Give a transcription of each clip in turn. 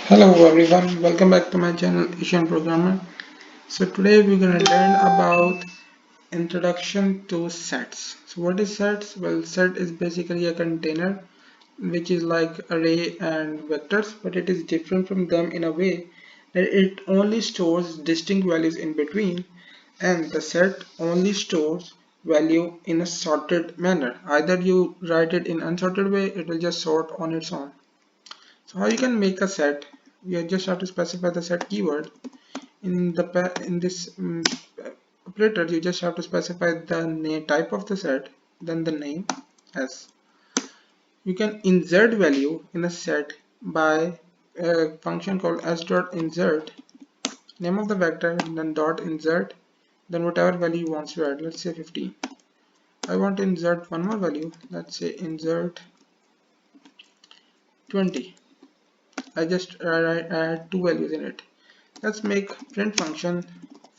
Hello everyone, welcome back to my channel Asian Programmer. So today we're going to learn about introduction to sets. So what is sets? Well, set is basically a container which is like array and vectors, but it is different from them in a way that it only stores distinct values in between, and the set only stores value in a sorted manner. Either you write it in unsorted way, it will just sort on its own. So how you can make a set? You just have to specify the set keyword. In this operator, you just have to specify the name type of the set, then the name as. You can insert value in a set by a function called s.insert, name of the vector, then dot insert, then whatever value you want to add. Let's say 15. I want to insert one more value. Let's say insert 20. I just add two values in it. Let's make print function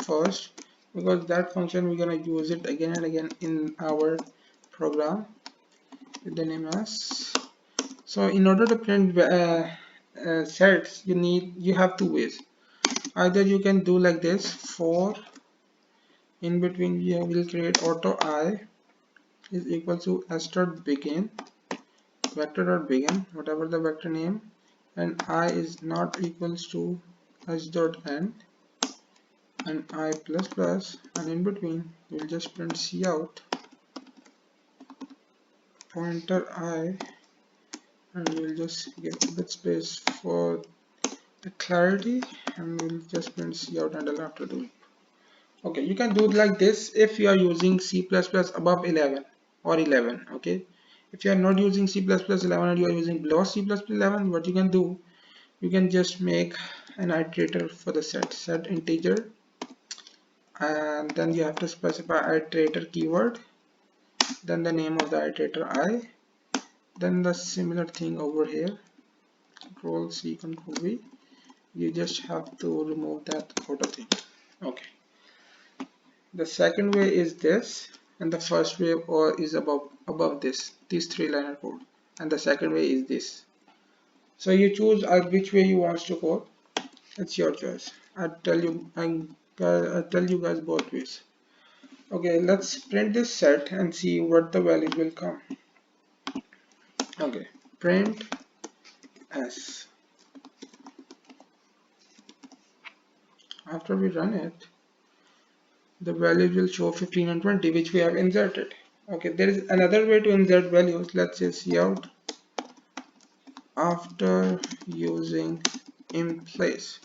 first, because that function we're gonna use it again and again in our program with the name as. So in order to print sets, you have two ways. Either you can do like this: for in between we will create auto I is equal to s dot begin, vector dot begin, whatever the vector name, and I is not equals to s dot end, and I plus plus, and in between we'll just print cout pointer I, and we'll just give a bit space for the clarity, and we'll just print cout handle after the loop. Okay, you can do it like this if you are using C++ above 11 or 11. Okay, if you are not using C++ 11 and you are using below C++ 11, what you can do, you can just make an iterator for the set integer, and then you have to specify iterator keyword, then the name of the iterator I, then the similar thing over here, control C control V. You just have to remove that auto thing. Okay, the second way is this, and the first way or is above these three liner code, and the second way is this. So you choose which way you want to code. It's your choice. I tell you guys both ways. Okay, let's print this set and see what the values will come. Okay, print s. After we run it, the values will show 15 and 20, which we have inserted. Okay, there is another way to insert values. Let's say cout after using emplace.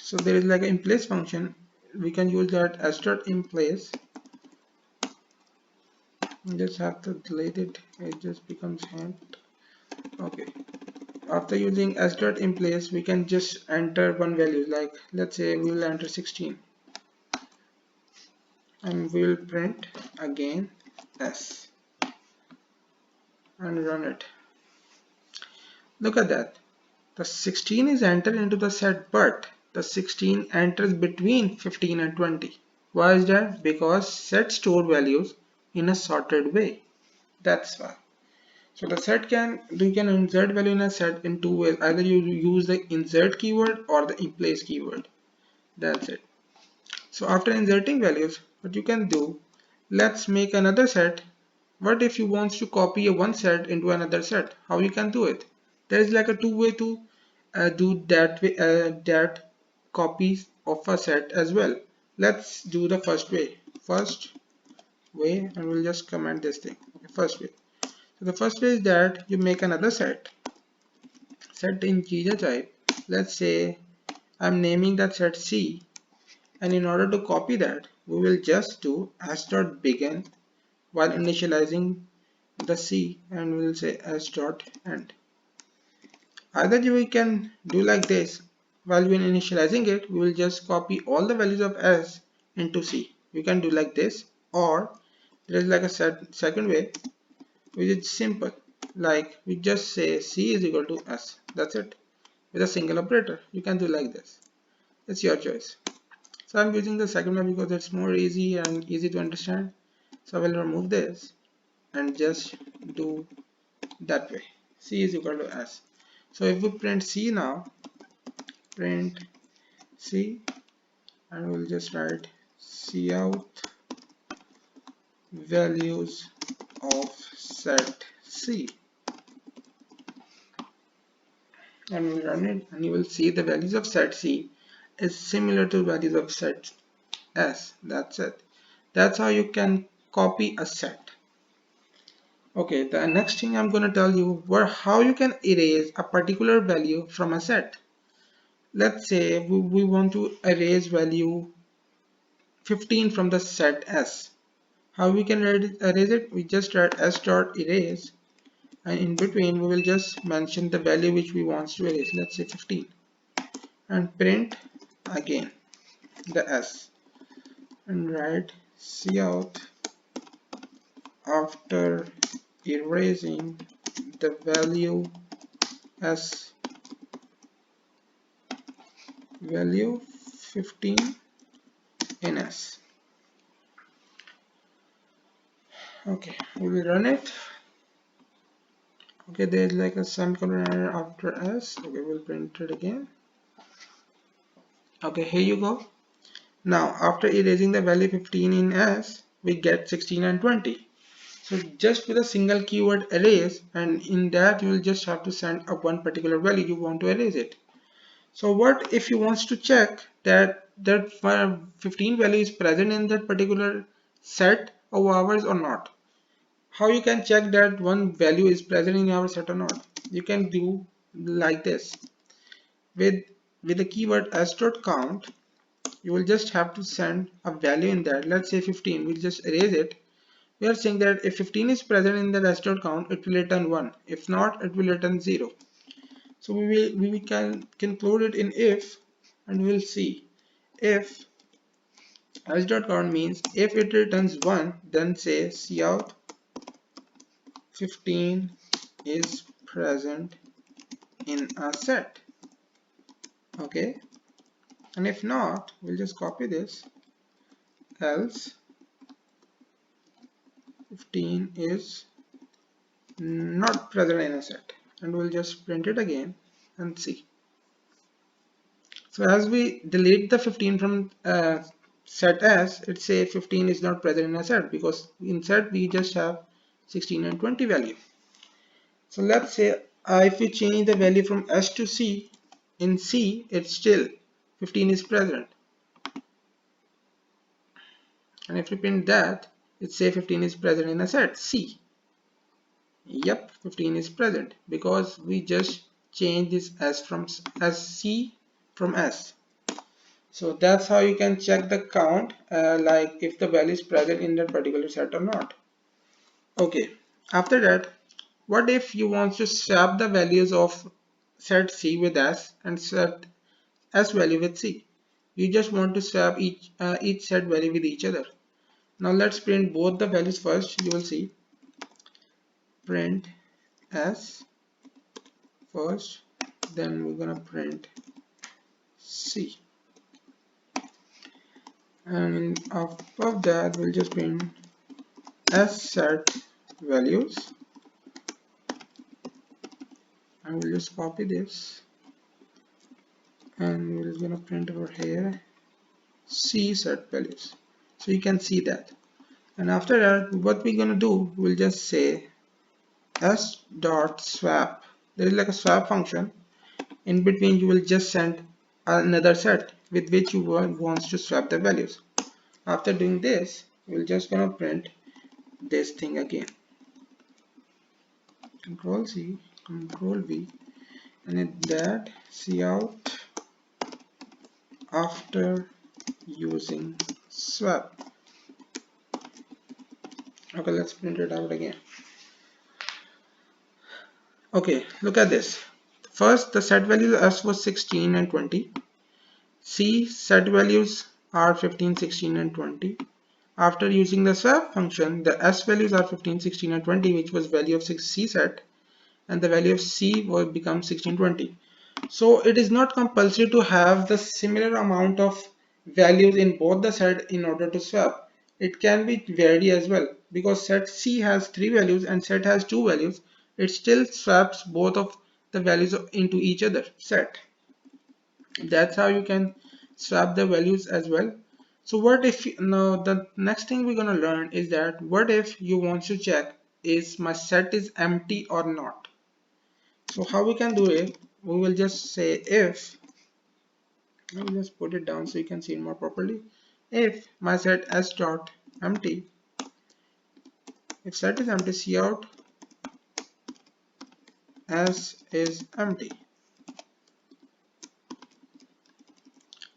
So there is like an emplace function. We can use that s.emplace. Just have to delete it. It just becomes hand. Okay. After using s.emplace, we can just enter one value. Like let's say we will enter 16, and we will print again s and run it. Look at that. The 16 is entered into the set, but the 16 enters between 15 and 20. Why is that? Because set store values in a sorted way. That's why. So the set you can insert value in a set in two ways. Either you use the insert keyword or the emplace keyword. That's it. So after inserting values, what you can do, let's make another set. What if you want to copy a one set into another set? How you can do it? There is like a two way to do that way, that copies of a set as well. Let's do the first way, and we'll just comment this thing. Okay, first way. So the first way is that you make another set in integer type. Let's say I'm naming that set C, and in order to copy that, we will just do s.begin while initializing the C, and we'll say s.end. Either we can do like this. While we're initializing it, we will just copy all the values of s into C. We can do like this, or there is like a second way, which is simple. Like we just say C is equal to s. That's it. With a single operator, you can do like this. It's your choice. So I'm using the second one because it's more easy and easy to understand. So I will remove this and just do that way. C is equal to s. So if we print C now, print C, and we'll just write cout values of set C, and we'll run it, and you will see the values of set C is similar to values of set S. That's it. That's how you can copy a set. Okay, the next thing I'm going to tell you how you can erase a particular value from a set. Let's say we want to erase value 15 from the set S. How we can erase it? We just write s dot erase, and in between we will just mention the value which we want to erase. Let's say 15, and print again the S, and write cout after erasing the value S value 15 in S. Okay, we will run it. Okay, there's like a semicolon error after S. Okay, we'll print it again. Okay, here you go. Now after erasing the value 15 in S, we get 16 and 20. So just with a single keyword erase, and in that you will just have to send a one particular value you want to erase it. So what if you want to check that 15 value is present in that particular set of hours or not? How you can check that one value is present in our set or not? You can do like this. With the keyword s.count, you will just have to send a value in that. Let's say 15. We'll just erase it. We are saying that if 15 is present in the s.count, it will return 1. If not, it will return 0. So we can conclude it in if, and we'll see if s.count means if it returns 1, then say cout 15 is present in a set. Okay, and if not, we'll just copy this, else 15 is not present in a set, and we'll just print it again and see. So as we delete the 15 from set S, it say 15 is not present in a set, because in set we just have 16 and 20 value. So let's say if we change the value from S to C, in C it's still 15 is present, and if we print that, it say 15 is present in a set C. Yep, 15 is present because we just change this S from C from S. So that's how you can check the count, like if the value is present in that particular set or not. Okay, after that, what if you want to swap the values of set C with S and set S value with C? You just want to swap each set value with each other. Now let's print both the values first. You will see print S first, then we're gonna print C, and above that we'll just print S set values, and we'll just copy this, and we're gonna print over here C set values, so you can see that. And after that, what we're gonna do, we'll just say S dot swap. There is like a swap function. In between you will just send another set with which you want to swap the values. After doing this, we're just gonna print this thing again. Control C, Control V, and in that cout after using swap. Okay, let's print it out again. Okay, look at this. First, the set value S was 16 and 20. C set values are 15, 16 and 20. After using the swap function, the S values are 15, 16 and 20, which was value of C set, and the value of C will become 16, 20. So it is not compulsory to have the similar amount of values in both the set in order to swap. It can be vary as well, because set C has 3 values and set has 2 values. It still swaps both of the values into each other set. That's how you can swap the values as well. So what if now the next thing we're gonna learn is that what if you want to check is my set is empty or not. So how we can do it, we will just say if, let me just put it down so you can see it more properly. If my set s dot empty, if set is empty, cout s is empty,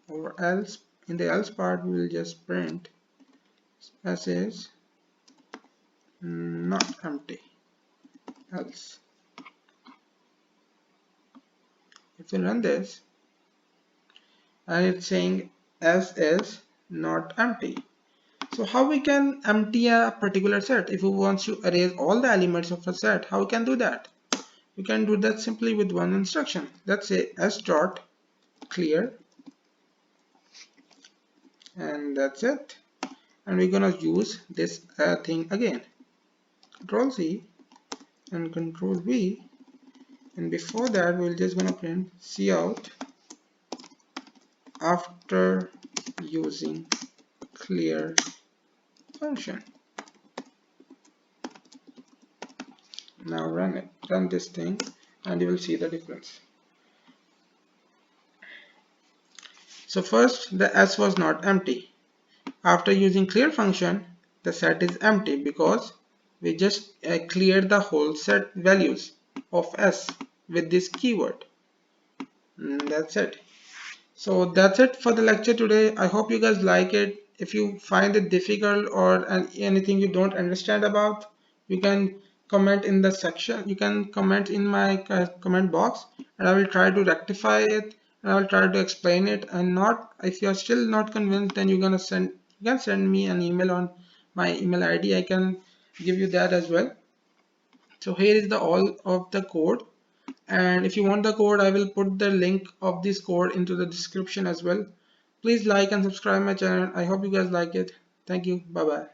or else in the else part we will just print s is not empty. Else if we run this and it's saying s is not empty. So how we can empty a particular set? If we want to erase all the elements of a set, how we can do that? We can do that simply with one instruction. Let's say s dot clear, and that's it. And we're gonna use this thing again. Control C and Control V, and before that we're just gonna print cout after using clear function. Now run it, run this thing, and you will see the difference. So first the s was not empty. After using clear function, the set is empty because we just cleared the whole set values of s with this keyword. That's it. So that's it for the lecture today. I hope you guys like it. If you find it difficult or anything you don't understand about, you can comment in the section. You can comment in my comment box, and I will try to rectify it, and I will try to explain it. And not, if you are still not convinced, then you can send me an email on my email ID. I can give you that as well. So here is the all of the code, and if you want the code, I will put the link of this code into the description as well. Please like and subscribe my channel. I hope you guys like it. Thank you. Bye bye.